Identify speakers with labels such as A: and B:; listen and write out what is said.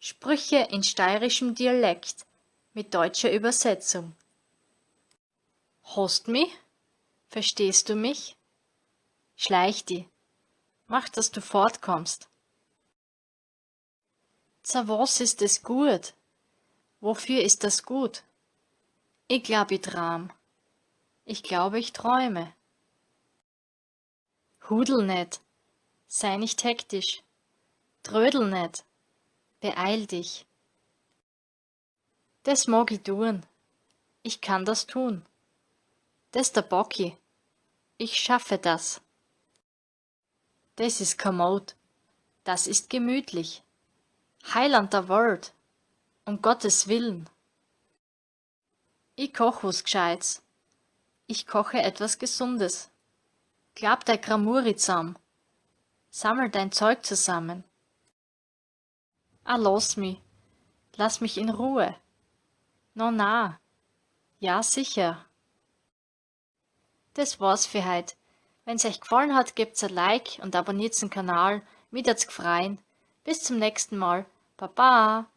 A: Sprüche in steirischem Dialekt mit deutscher Übersetzung. Hörst mich? Verstehst du mich? Schleich di. Mach, dass du fortkommst. Za was ist es gut? Wofür ist das gut? Ich glaub, ich tram. Ich glaube, ich träume. Hudel nicht. Sei nicht hektisch. Trödel nicht. Beeil dich. Das mag ich tun. Ich kann das tun. Das der Bocki. Ich schaffe das. Das ist kommod. Das ist gemütlich. Heiland der Welt. Um Gottes Willen. Ich koch was Gescheites. Ich koche etwas Gesundes. Klab dein Gramuri zusammen. Sammel dein Zeug zusammen. Lass mich in Ruhe. No na. Ja, sicher. Das war's für heut. Wenn's euch gefallen hat, gebt's ein Like und abonniert's den Kanal. Mir hat's gefreien. Bis zum nächsten Mal. Baba.